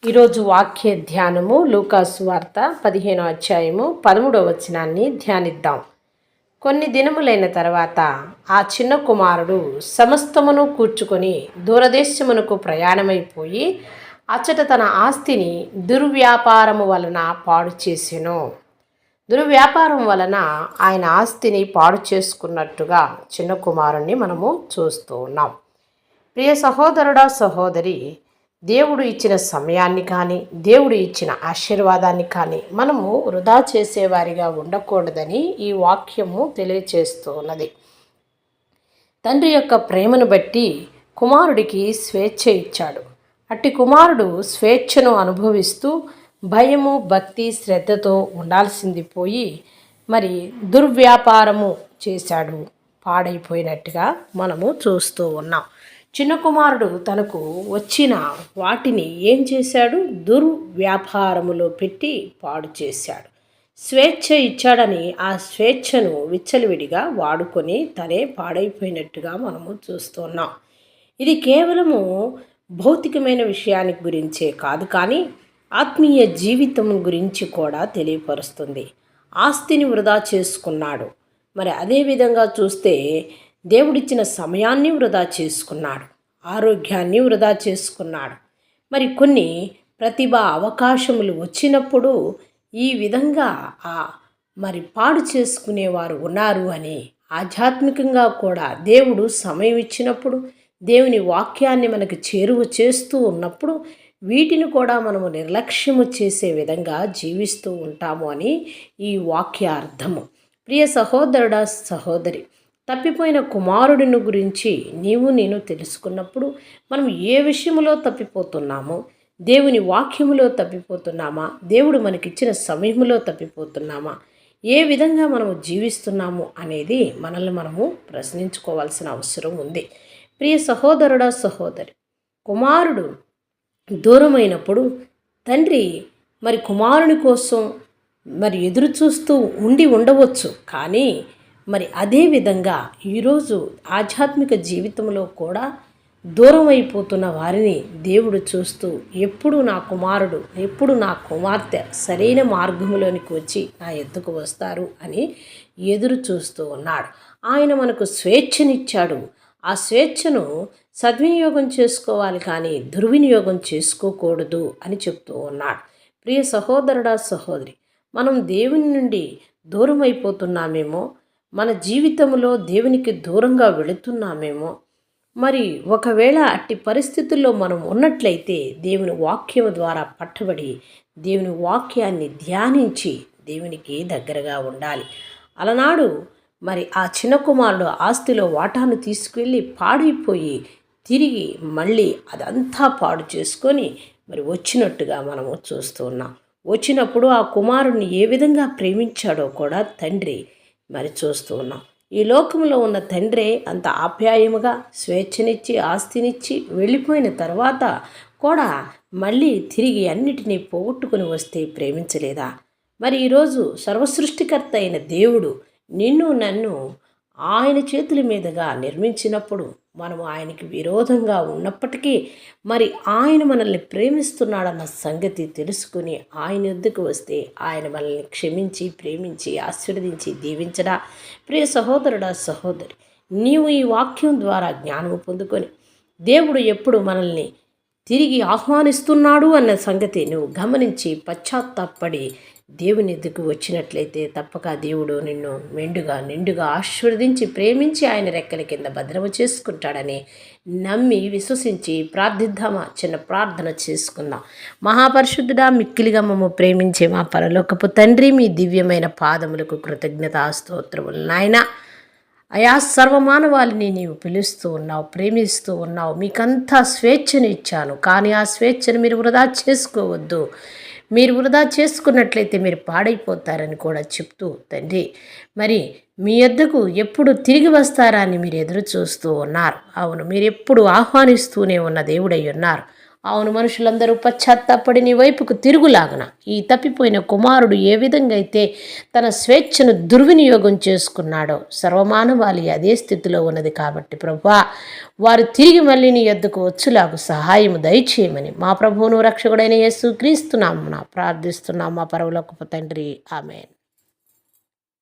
ఈరోజు వాక్య ధ్యానము లూకాసు వార్త 15వ అధ్యాయము 13వ వచనాన్ని ధ్యానిద్దాం. కొన్ని దినములైన తర్వాత ఆ చిన్న కుమారుడు సమస్తమును కూర్చుకొని దూరదేశమునకు ప్రయాణమైపోయి అచ్చట తన ఆస్తిని దుర్వ్యాపారము వలన పాడు చేసెను. దుర్వ్యాపారం వలన ఆయన ఆస్తిని పాడు చేసుకున్నట్టుగా చిన్న కుమారుణ్ణి మనము చూస్తూ ఉన్నాం. ప్రియ సహోదరుడా, సహోదరి, దేవుడు ఇచ్చిన సమయాన్ని కానీ దేవుడు ఇచ్చిన ఆశీర్వాదాన్ని కానీ మనము వృధా చేసేవారిగా ఉండకూడదని ఈ వాక్యము తెలియచేస్తూ ఉన్నది. తండ్రి యొక్క ప్రేమను బట్టి కుమారుడికి స్వేచ్ఛ ఇచ్చాడు. అట్టి కుమారుడు స్వేచ్ఛను అనుభవిస్తూ భయము, భక్తి, శ్రద్ధతో ఉండాల్సింది పోయి మరి దుర్వ్యాపారము చేశాడు. పాడైపోయినట్టుగా మనము చూస్తూ ఉన్నాం. చిన్న కుమారుడు తనకు వచ్చిన వాటిని ఏం చేశాడు? దుర్వ్యాపారములో పెట్టి పాడు చేశాడు. స్వేచ్ఛ ఇచ్చాడని ఆ స్వేచ్ఛను విచ్చలవిడిగా వాడుకొని తనే పాడైపోయినట్టుగా మనము చూస్తున్నాం. ఇది కేవలము భౌతికమైన విషయానికి గురించే కాదు, కానీ ఆత్మీయ జీవితం గురించి కూడా తెలియపరుస్తుంది. ఆస్తిని వృధా చేసుకున్నాడు. మరి అదేవిధంగా చూస్తే దేవుడిచ్చిన సమయాన్ని వృధా చేసుకున్నాడు, ఆరోగ్యాన్ని వృధా చేసుకున్నాడు. మరి కొన్ని ప్రతిభ అవకాశములు వచ్చినప్పుడు ఈ విధంగా మరి పాడు చేసుకునేవారు ఉన్నారు అని ఆధ్యాత్మికంగా కూడా దేవుడు సమయం ఇచ్చినప్పుడు, దేవుని వాక్యాన్ని మనకు చేరువ చేస్తూ ఉన్నప్పుడు వీటిని కూడా మనము నిర్లక్ష్యము చేసే విధంగా జీవిస్తూ ఉంటాము అని ఈ వాక్య అర్థము. ప్రియ సహోదరుడా, సహోదరి, తప్పిపోయిన కుమారుడిని గురించి నేను తెలుసుకున్నప్పుడు మనం ఏ విషయంలో తప్పిపోతున్నామో, దేవుని వాక్యములో తప్పిపోతున్నామా, దేవుడు మనకిచ్చిన సమయంలో తప్పిపోతున్నామా, ఏ విధంగా మనము జీవిస్తున్నాము అనేది మనల్ని మనము ప్రశ్నించుకోవాల్సిన అవసరం ఉంది. ప్రియ సహోదరుడా, సహోదరి, కుమారుడు దూరమైనప్పుడు తండ్రి మరి కుమారుని కోసం మరి ఎదురు చూస్తూ ఉండవచ్చు. కానీ మరి అదేవిధంగా ఈరోజు ఆధ్యాత్మిక జీవితంలో కూడా దూరం అయిపోతున్న వారిని దేవుడు చూస్తూ ఎప్పుడు నా కుమారుడు, ఎప్పుడు నా కుమార్తె సరైన మార్గంలోనికి వచ్చి నా ఎద్దుకు వస్తారు అని ఎదురు చూస్తూ ఉన్నాడు. ఆయన మనకు స్వేచ్ఛనిచ్చాడు. ఆ స్వేచ్ఛను సద్వినియోగం చేసుకోవాలి, కానీ దుర్వినియోగం చేసుకోకూడదు అని చెప్తూ ఉన్నాడు. ప్రియ సహోదరుడా, సహోదరి, మనం దేవుని నుండి దూరం అయిపోతున్నామేమో, మన జీవితంలో దేవునికి దూరంగా వెళుతున్నామేమో. మరి ఒకవేళ అట్టి పరిస్థితుల్లో మనం ఉన్నట్లయితే దేవుని వాక్యం ద్వారా పట్టబడి దేవుని వాక్యాన్ని ధ్యానించి దేవునికి దగ్గరగా ఉండాలి. అలనాడు మరి ఆ చిన్న కుమారుడు ఆస్తిలో వాటాను తీసుకువెళ్ళి పాడైపోయి తిరిగి మళ్ళీ అదంతా పాడు చేసుకొని మరి వచ్చినట్టుగా మనము చూస్తున్నాం. వచ్చినప్పుడు ఆ కుమారుడిని ఏ విధంగా ప్రేమించాడో కూడా తండ్రి మరి చూస్తూ ఉన్నాం. ఈ లోకంలో ఉన్న తండ్రే అంత ఆప్యాయముగా స్వేచ్ఛనిచ్చి ఆస్తినిచ్చి వెళ్ళిపోయిన తర్వాత కూడా మళ్ళీ తిరిగి అన్నిటినీ పోగొట్టుకుని వస్తే ప్రేమించలేదా? మరి ఈరోజు సర్వసృష్టికర్త అయిన దేవుడు నిన్ను నన్ను ఆయన చేతుల మీదుగా నిర్మించినప్పుడు మనము ఆయనకి విరోధంగా ఉన్నప్పటికీ మరి ఆయన మనల్ని ప్రేమిస్తున్నాడన్న సంగతి తెలుసుకుని ఆయన వద్దకు వస్తే ఆయన మనల్ని క్షమించి, ప్రేమించి, ఆశీర్వదించి దీవించడా? ప్రియ సహోదరుడా, సహోదరి, నీవు ఈ వాక్యం ద్వారా జ్ఞానము పొందుకొని దేవుడు ఎప్పుడు మనల్ని తిరిగి ఆహ్వానిస్తున్నాడు అన్న సంగతి నువ్వు గమనించి పశ్చాత్తాపడి దేవుని ఎద్దుకు వచ్చినట్లయితే తప్పక దేవుడు నిన్ను నిండుగా ఆశీర్వదించి ప్రేమించి ఆయన రెక్కల కింద భద్రము చేసుకుంటాడని నమ్మి విశ్వసించి ప్రార్థిద్దామా? చిన్న ప్రార్థన చేసుకుందాం. మహాపరిశుద్ధుడా, మిక్కిలిగా మమ్మ ప్రేమించే మా పరలోకపు తండ్రి, మీ దివ్యమైన పాదములకు కృతజ్ఞతా స్తోత్రములు. నాయన అయా, సర్వమానవాళిని నీవు పిలుస్తూ ఉన్నావు, ప్రేమిస్తూ ఉన్నావు. మీకంతా స్వేచ్ఛను ఇచ్చాను, కానీ ఆ స్వేచ్ఛను మీరు వృధా చేసుకోవద్దు. మీరు వృధా చేసుకున్నట్లయితే మీరు పాడైపోతారని కూడా చెప్తూ తండ్రి, మరి మీ యొద్దకు ఎప్పుడు తిరిగి వస్తారా అని మీరు ఎదురు చూస్తూ ఉన్నారు. అవును, మీరు ఎప్పుడు ఆహ్వానిస్తూనే ఉన్న దేవుడై ఉన్నారు. అవును, మనుషులందరూ పశ్చాత్తాపడి నీ వైపుకు తిరుగులాగన ఈ తప్పిపోయిన కుమారుడు ఏ విధంగా అయితే తన స్వేచ్ఛను దుర్వినియోగం చేసుకున్నాడో సర్వమానవాళి అదే స్థితిలో ఉన్నది. కాబట్టి ప్రభువా, వారు తిరిగి మళ్ళీ నీ యొద్దకు వచ్చులాగు సహాయము దయచేయమని మా ప్రభువును రక్షకుడైన యేసు క్రీస్తు నామమున ప్రార్థిస్తున్నాం మా పరలోకపు తండ్రి. ఆమేన్.